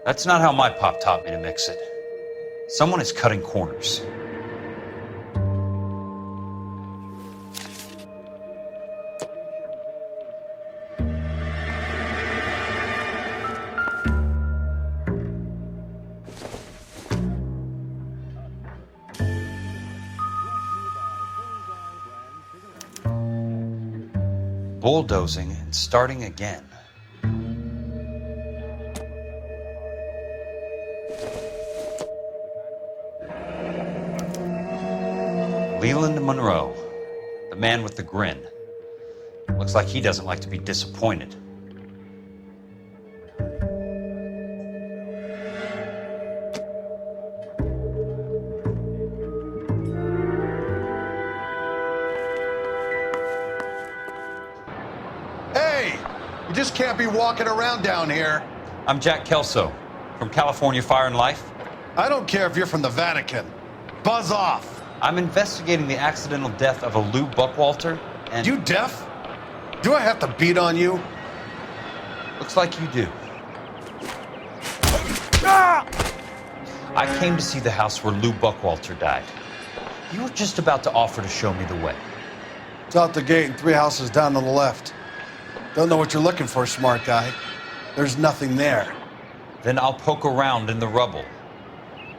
That's not how my pop taught me to mix it. Someone is cutting corners. Bulldozing and starting again. Leland Monroe, the man with the grin. Looks like he doesn't like to be disappointed. Hey, you just can't be walking around down here. I'm Jack Kelso, from California Fire and Life. I don't care if you're from the Vatican. Buzz off. I'm investigating the accidental death of a Lou Buckwalter, and... You deaf? Do I have to beat on you? Looks like you do. I came to see the house where Lou Buckwalter died. You were just about to offer to show me the way. It's out the gate and 3 houses down on the left. Don't know what you're looking for, smart guy. There's nothing there. Then I'll poke around in the rubble.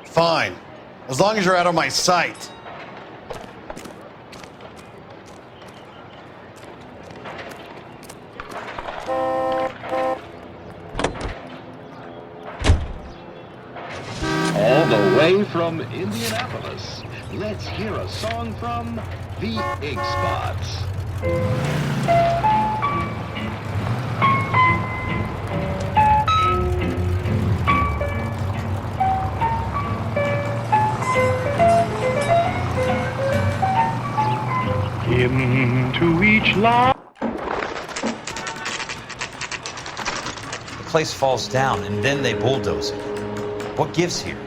Fine. As long as you're out of my sight. All the way from Indianapolis, let's hear a song from the Ink Spots. Into each line. The place falls down, and then they bulldoze it. What gives here?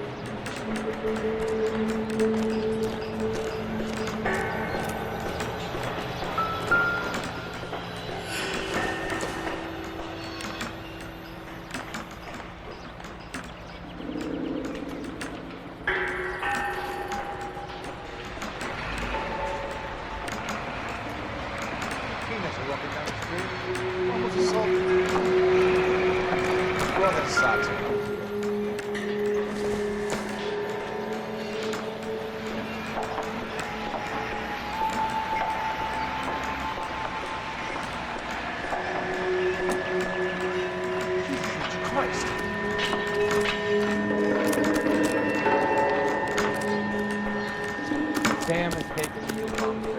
Sam has taken you from the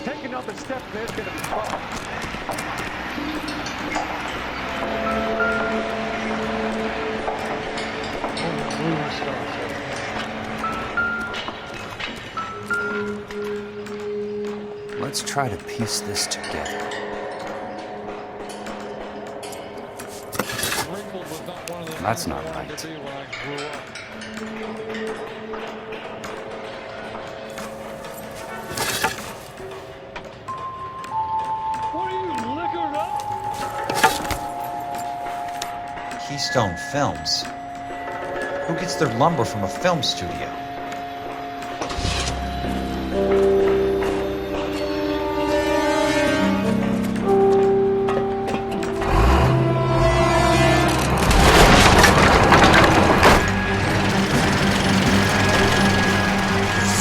Taking another step there's going to be fun. Let's try to piece this together. That's not right. Keystone Films? Who gets their lumber from a film studio?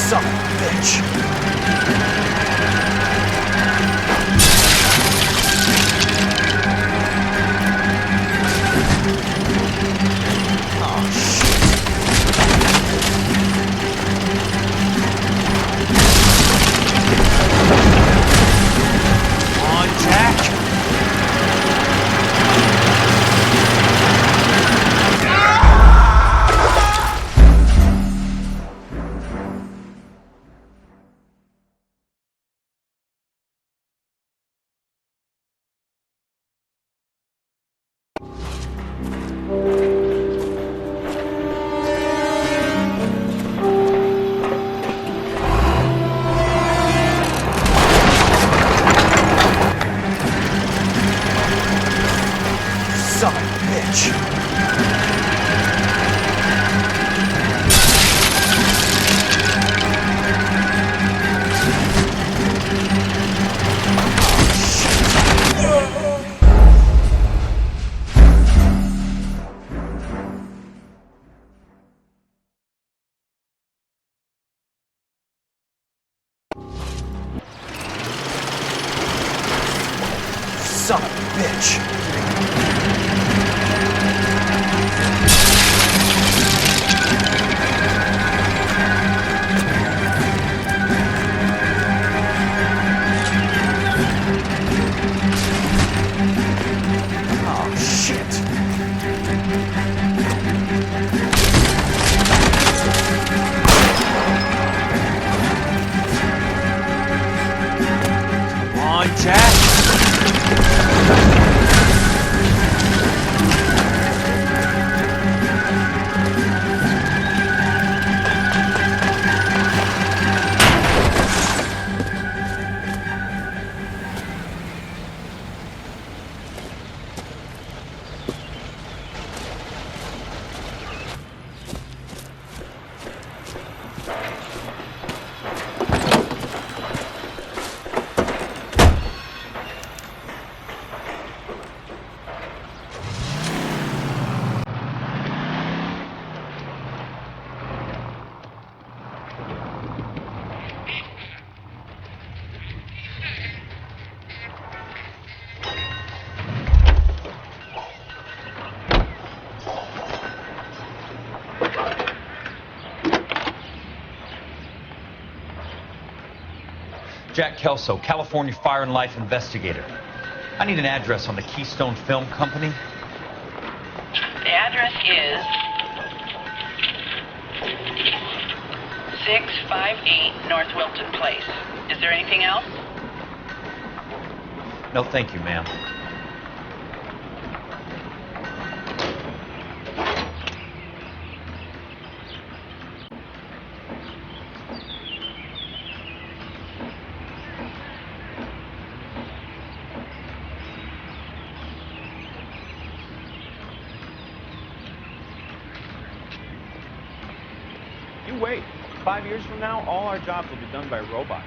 Son of a bitch! bitch! Oh, shit! Come on, Jack. Jack Kelso, California Fire and Life investigator. I need an address on the Keystone Film Company. The address is 658 North Wilton Place. Is there anything else? No, thank you, ma'am. You wait. 5 years from now, all our jobs will be done by robots.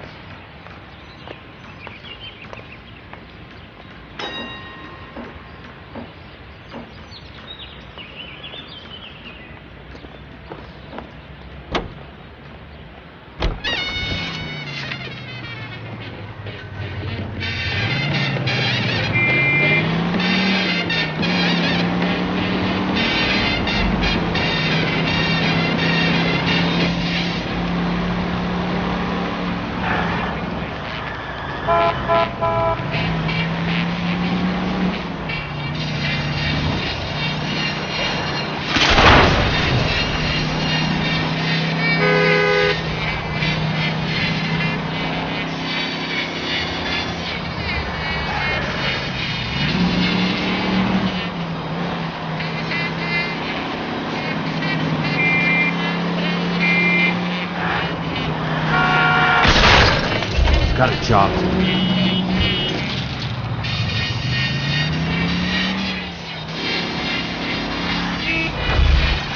Got a job to do.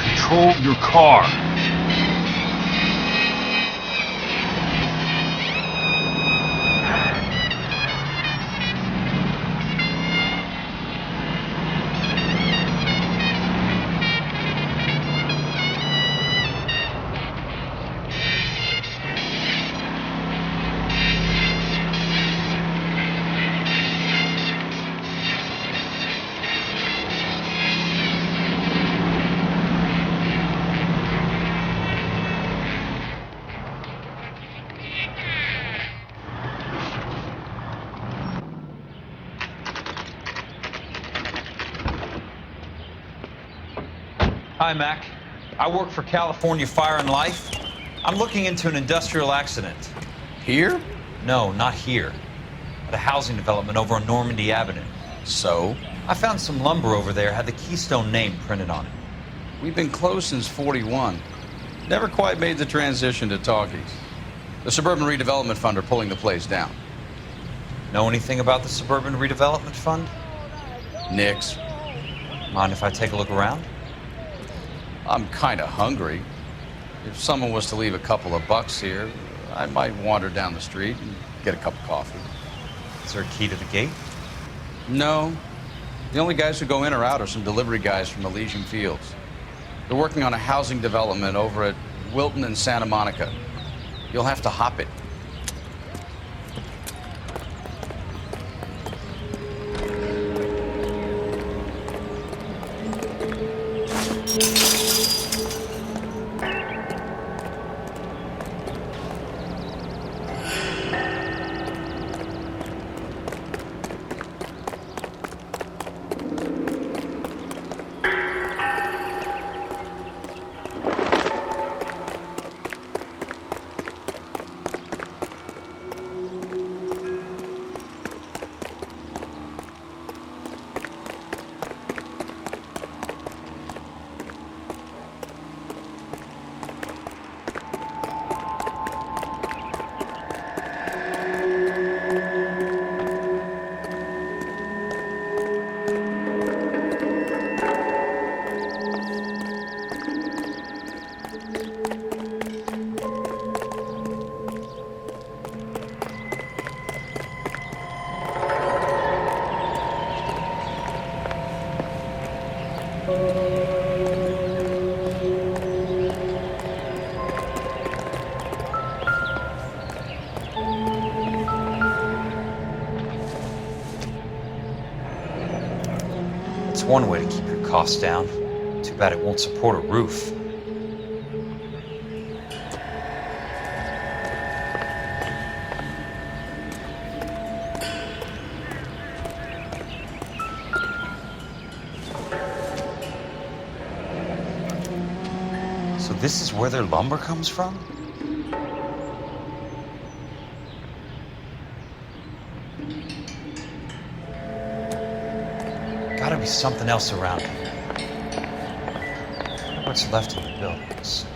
Control your car. Hi, Mac. I work for California Fire and Life. I'm looking into an industrial accident. Here? No, not here. At a housing development over on Normandy Avenue. So? I found some lumber over there, had the Keystone name printed on it. We've been closed since '41. Never quite made the transition to talkies. The Suburban Redevelopment Fund are pulling the place down. Know anything about the Suburban Redevelopment Fund? Nix. Mind if I take a look around? I'm kind of hungry. If someone was to leave a couple of bucks here, I might wander down the street and get a cup of coffee. Is there a key to the gate? No. The only guys who go in or out are some delivery guys from Elysian Fields. They're working on a housing development over at Wilton and Santa Monica. You'll have to hop it. It's one way to keep your costs down. Too bad it won't support a roof. So this is where their lumber comes from? Gotta be something else around here. What's left of the buildings?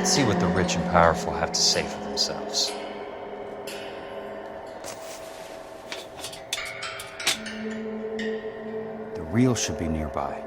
Let's see what the rich and powerful have to say for themselves. The real should be nearby.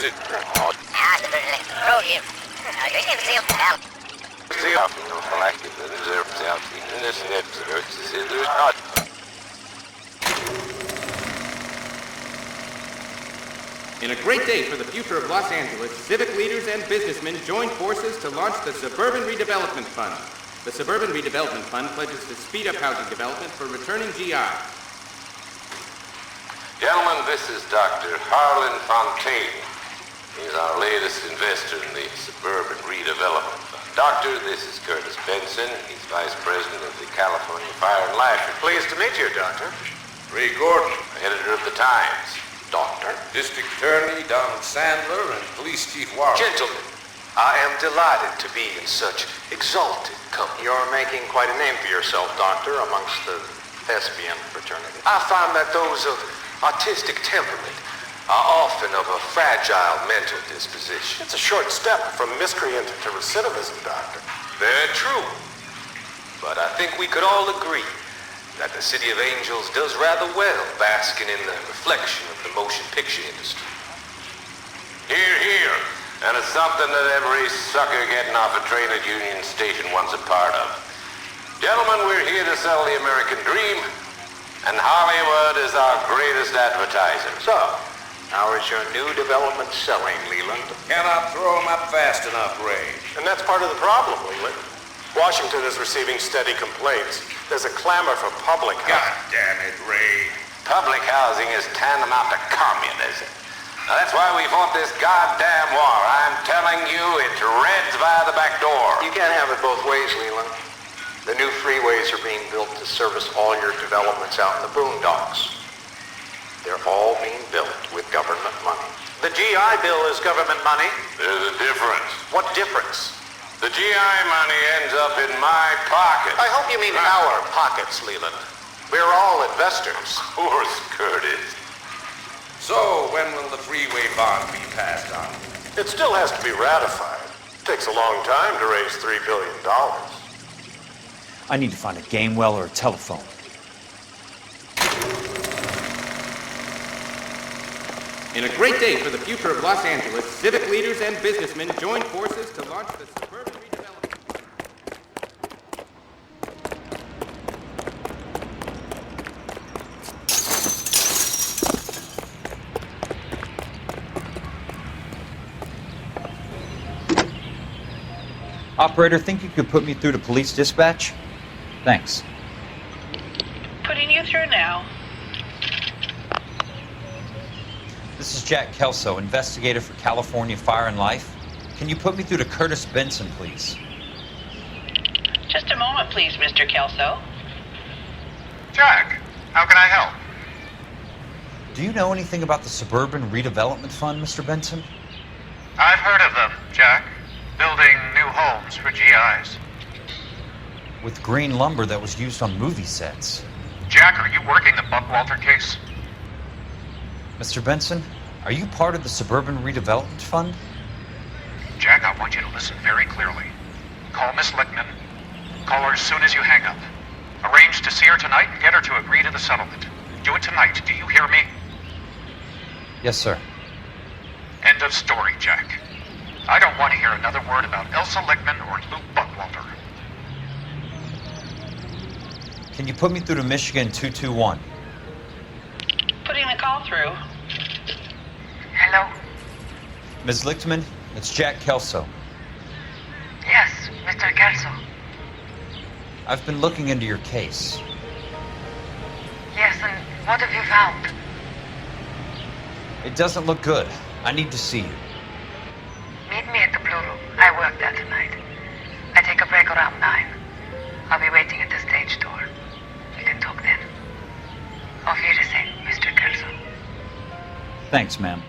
In a great day for the future of Los Angeles, civic leaders and businessmen joined forces to launch the Suburban Redevelopment Fund. The Suburban Redevelopment Fund pledges to speed up housing development for returning GIs. Gentlemen, this is Dr. Harlan Fontaine. He's our latest investor in the Suburban Redevelopment Fund. Doctor, this is Curtis Benson. He's Vice President of the California Fire and Life. Pleased to meet you, Doctor. Ray Gordon, editor of the Times. Doctor. District Attorney Donald Sandler and Police Chief Warren. Gentlemen, I am delighted to be in such exalted company. You're making quite a name for yourself, Doctor, amongst the thespian fraternity. I find that those of artistic temperament are often of a fragile mental disposition. It's a short step from miscreant to recidivism, Doctor. Very true. But I think we could all agree that the City of Angels does rather well basking in the reflection of the motion picture industry. Hear, hear. And it's something that every sucker getting off a train at Union Station wants a part of. Gentlemen, we're here to sell the American dream, and Hollywood is our greatest advertiser. So, how is your new development selling, Leland? Cannot throw them up fast enough, Ray. And that's part of the problem, Leland. Washington is receiving steady complaints. There's a clamor for public housing. God damn it, Ray. Public housing is tantamount to communism. Now, that's why we fought this goddamn war. I'm telling you, it's Reds via the back door. You can't have it both ways, Leland. The new freeways are being built to service all your developments out in the boondocks. They're all being built with government money. The GI Bill is government money. There's a difference. What difference? The GI money ends up in my pocket. I hope you mean our pockets, Leland. We're all investors. Of course, Curtis. So, when will the freeway bond be passed on? It still has to be ratified. It takes a long time to raise $3 billion. I need to find a game well or a telephone. In a great day for the future of Los Angeles, civic leaders and businessmen joined forces to launch the Suburban Redevelopment. Operator, think you could put me through to police dispatch? Thanks. Putting you through now. This is Jack Kelso, investigator for California Fire and Life. Can you put me through to Curtis Benson, please? Just a moment, please, Mr. Kelso. Jack, how can I help? Do you know anything about the Suburban Redevelopment Fund, Mr. Benson? I've heard of them, Jack. Building new homes for GIs. With green lumber that was used on movie sets. Jack, are you working the Buckwalter case? Mr. Benson, are you part of the Suburban Redevelopment Fund? Jack, I want you to listen very clearly. Call Miss Lickman. Call her as soon as you hang up. Arrange to see her tonight and get her to agree to the settlement. Do it tonight, do you hear me? Yes, sir. End of story, Jack. I don't want to hear another word about Elsa Lickman or Luke Buckwalter. Can you put me through to Michigan 221? Putting the call through. Hello? Ms. Lichtman, it's Jack Kelso. Yes, Mr. Kelso. I've been looking into your case. Yes, and what have you found? It doesn't look good. I need to see you. Meet me at the Blue Room. I work there tonight. I take a break around 9. I'll be waiting at the stage door. We can talk then. Auf Wiedersehen, Mr. Kelso. Thanks, ma'am.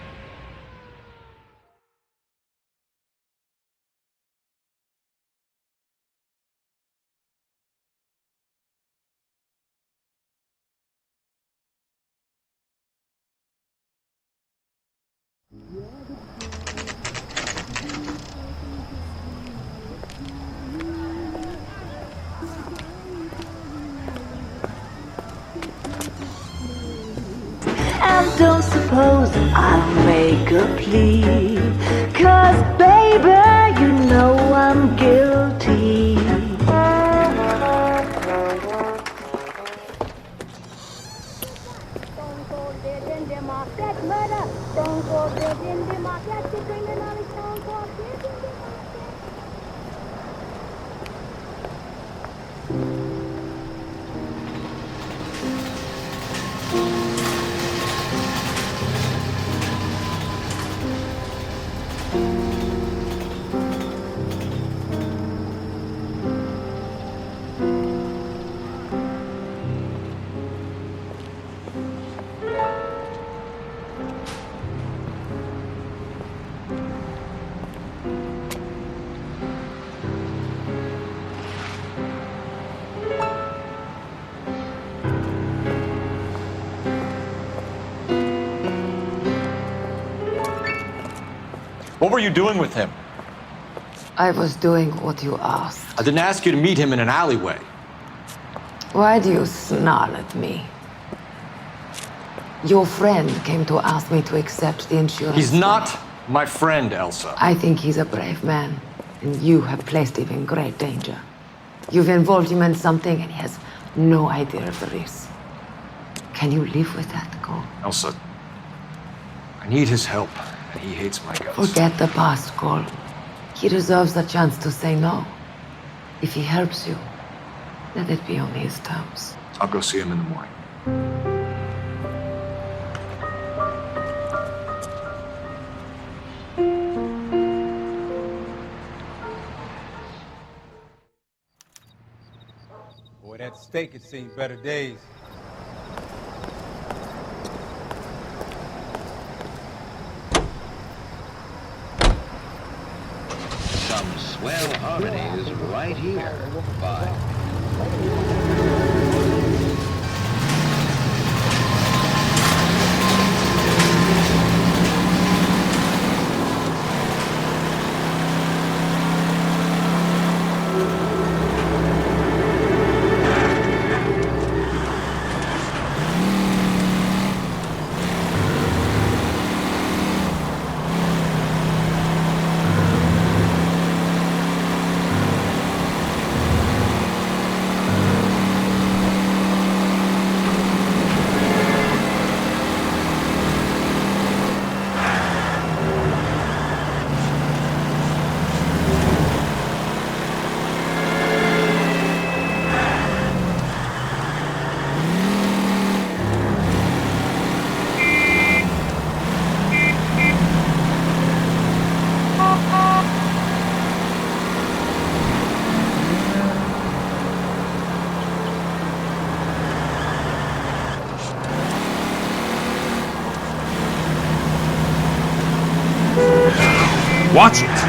And don't suppose I'll a plea. 'Cause baby, you know I'm guilty. What were you doing with him? I was doing what you asked. I didn't ask you to meet him in an alleyway. Why do you snarl at me? Your friend came to ask me to accept the insurance. He's not my friend, Elsa. I think he's a brave man, and you have placed him in great danger. You've involved him in something, and he has no idea of the risk. Can you live with that, Cole? Elsa, I need his help, and he hates my guts. Forget the past, Cole. He deserves a chance to say no. If he helps you, let it be on his terms. I'll go see him in the morning. Boy, that steak has seen better days. Some swell harmonies right here by Watch it!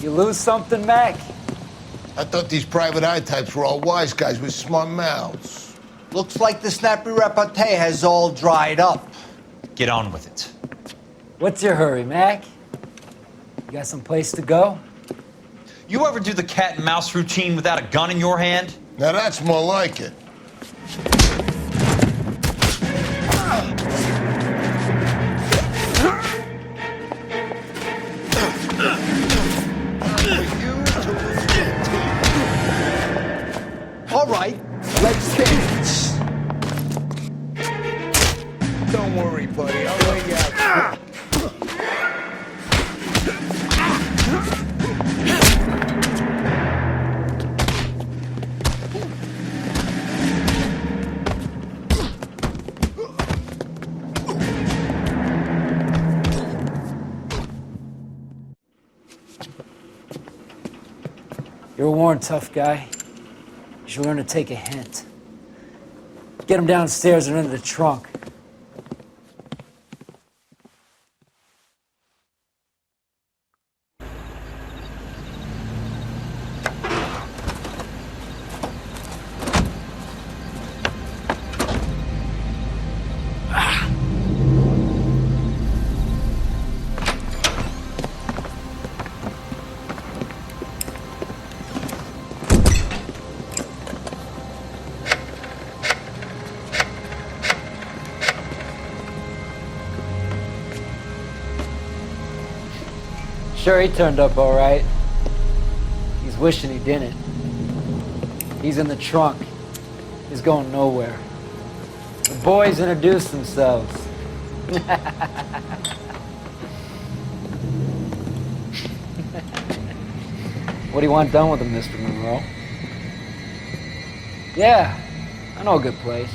You lose something, Mac? I thought these private eye types were all wise guys with smart mouths. Looks like the snappy repartee has all dried up. Get on with it. What's your hurry, Mac? You got some place to go? You ever do the cat and mouse routine without a gun in your hand? Now that's more like it. Don't worry, buddy. I'll lay you out. You're a worn, tough guy. You should learn to take a hint. Get him downstairs and into the trunk. Sure, he turned up all right. He's wishing he didn't. He's in the trunk. He's going nowhere. The boys introduced themselves. What do you want done with him, Mr. Monroe? Yeah, I know a good place.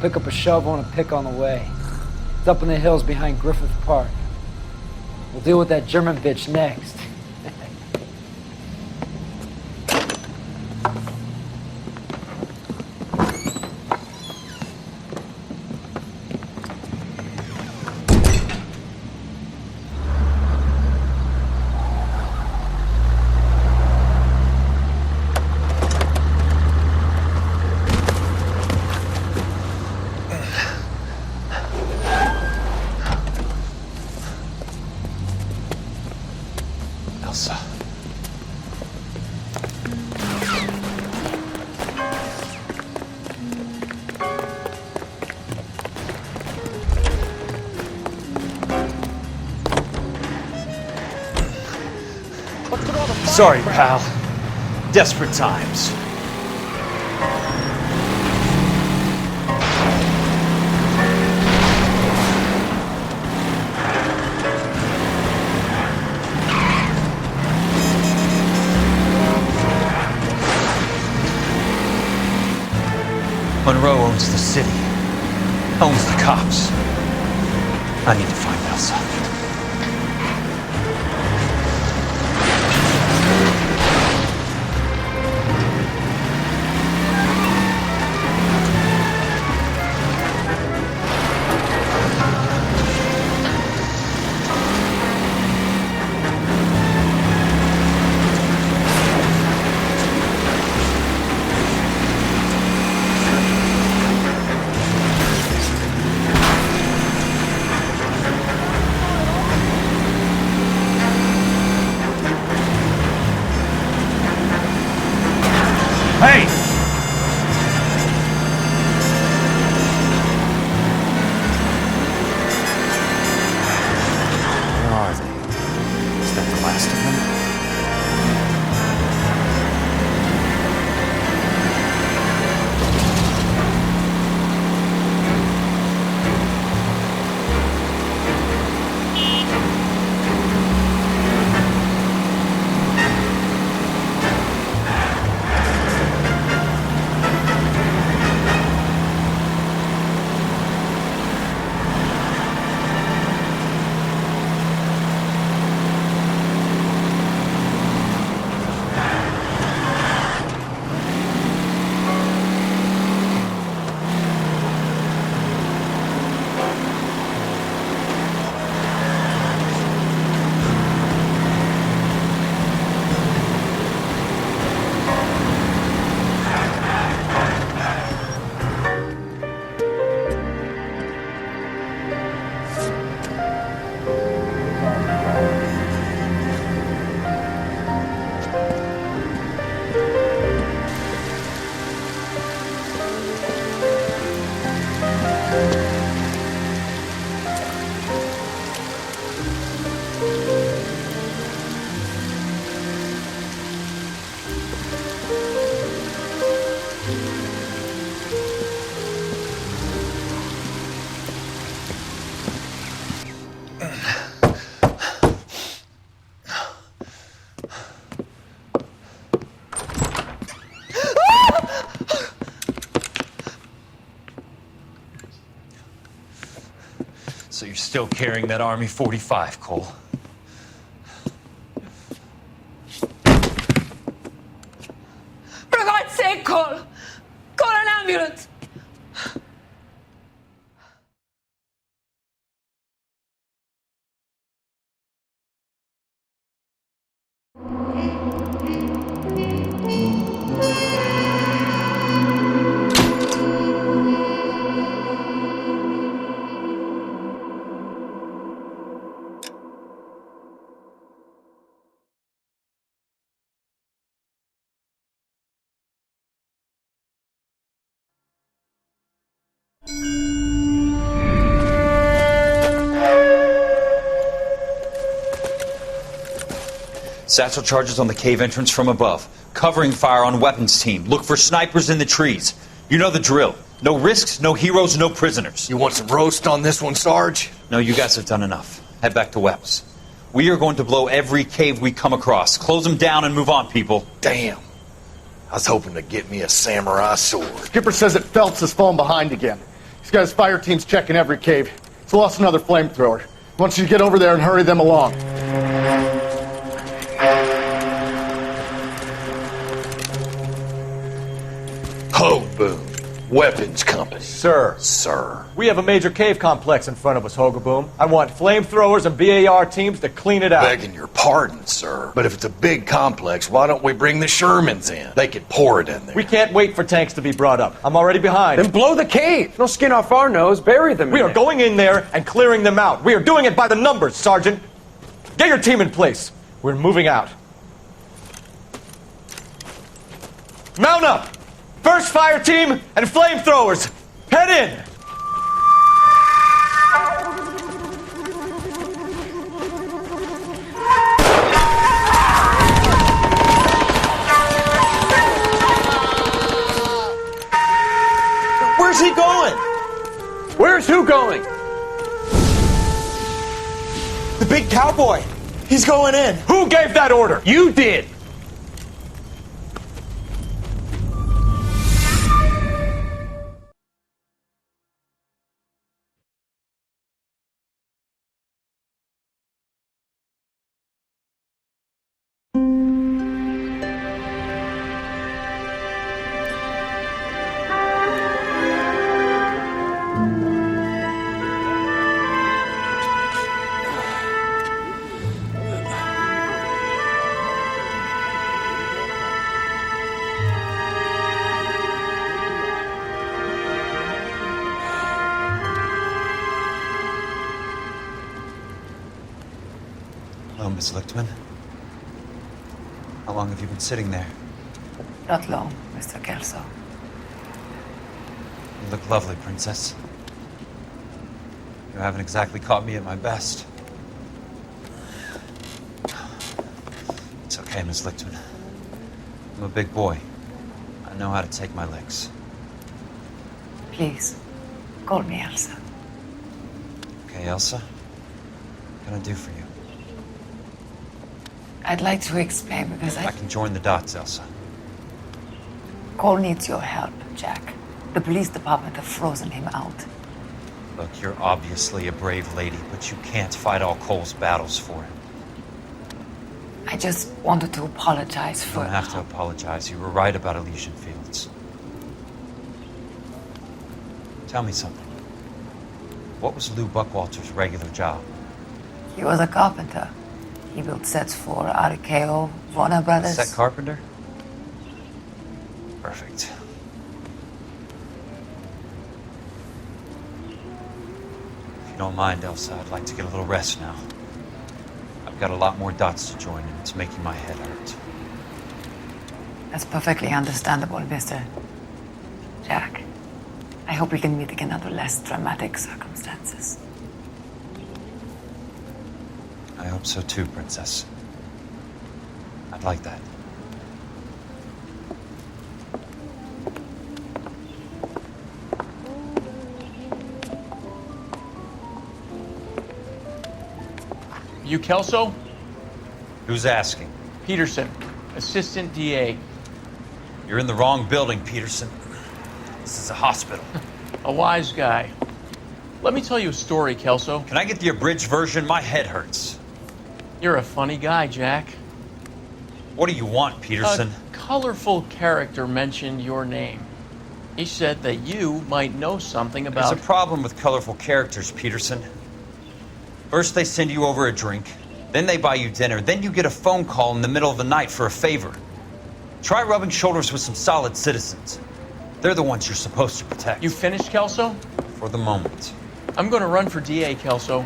Pick up a shovel and a pick on the way. It's up in the hills behind Griffith Park. We'll deal with that German bitch next. Elsa. Sorry, pal. Desperate times. Monroe owns the city, owns the cops. I need to find Elsa. So you're still carrying that Army 45, Cole? For God's sake, Cole! Call an ambulance! Satchel charges on the cave entrance from above. Covering fire on weapons team. Look for snipers in the trees. You know the drill. No risks, no heroes, no prisoners. You want some roast on this one, Sarge? No, you guys have done enough. Head back to Webb's. We are going to blow every cave we come across. Close them down and move on, people. Damn. I was hoping to get me a samurai sword. Skipper says that Phelps has fallen behind again. He's got his fire teams checking every cave. He's lost another flamethrower. He wants you to get over there and hurry them along. Hoboom. Weapons Company. Sir. We have a major cave complex in front of us, Hogaboom. I want flamethrowers and BAR teams to clean it out. Begging your pardon, sir. But if it's a big complex, why don't we bring the Shermans in? They could pour it in there. We can't wait for tanks to be brought up. I'm already behind. Then blow the cave. No skin off our nose. Bury them We are going in there and clearing them out. We are doing it by the numbers, Sergeant. Get your team in place. We're moving out. Mount up! First fire team and flamethrowers! Head in! Where's he going? Where's who going? The big cowboy. He's going in. Who gave that order? You did. Hello, Miss Lichtman. How long have you been sitting there? Not long, Mr. Kelso. You look lovely, Princess. You haven't exactly caught me at my best. It's okay, Miss Lichtman. I'm a big boy. I know how to take my licks. Please, call me Elsa. Okay, Elsa? What can I do for you? I'd like to explain because I can join the dots, Elsa. Cole needs your help, Jack. The police department have frozen him out. Look, you're obviously a brave lady, but you can't fight all Cole's battles for him. I just wanted to apologize You for... don't have to apologize. You were right about Elysian Fields. Tell me something. What was Lou Buckwalter's regular job? He was a carpenter. He built sets for RKO, Warner Brothers. Set carpenter? Perfect. If you don't mind, Elsa, I'd like to get a little rest now. I've got a lot more dots to join, and it's making my head hurt. That's perfectly understandable, Mr. Jack. I hope we can meet again under less dramatic circumstances. I hope so too, Princess. I'd like that. You Kelso? Who's asking? Peterson, Assistant DA. You're in the wrong building, Peterson. This is a hospital. A wise guy. Let me tell you a story, Kelso. Can I get the abridged version? My head hurts. You're a funny guy, Jack. What do you want, Peterson? A colorful character mentioned your name. He said that you might know something about... There's a problem with colorful characters, Peterson. First they send you over a drink, then they buy you dinner, then you get a phone call in the middle of the night for a favor. Try rubbing shoulders with some solid citizens. They're the ones you're supposed to protect. You finished, Kelso? For the moment. I'm going to run for DA, Kelso.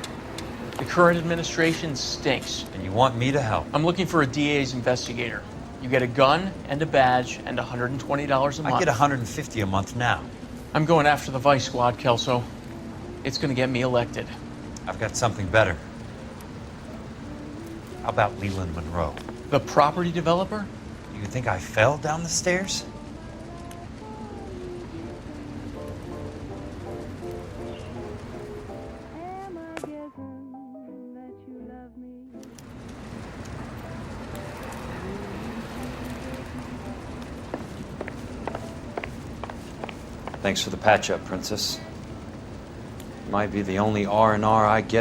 The current administration stinks. And you want me to help? I'm looking for a DA's investigator. You get a gun and a badge and $120 a month. I get $150 a month now. I'm going after the Vice Squad, Kelso. It's going to get me elected. I've got something better. How about Leland Monroe? The property developer? You think I fell down the stairs? Thanks for the patch-up, Princess. Might be the only R&R I get.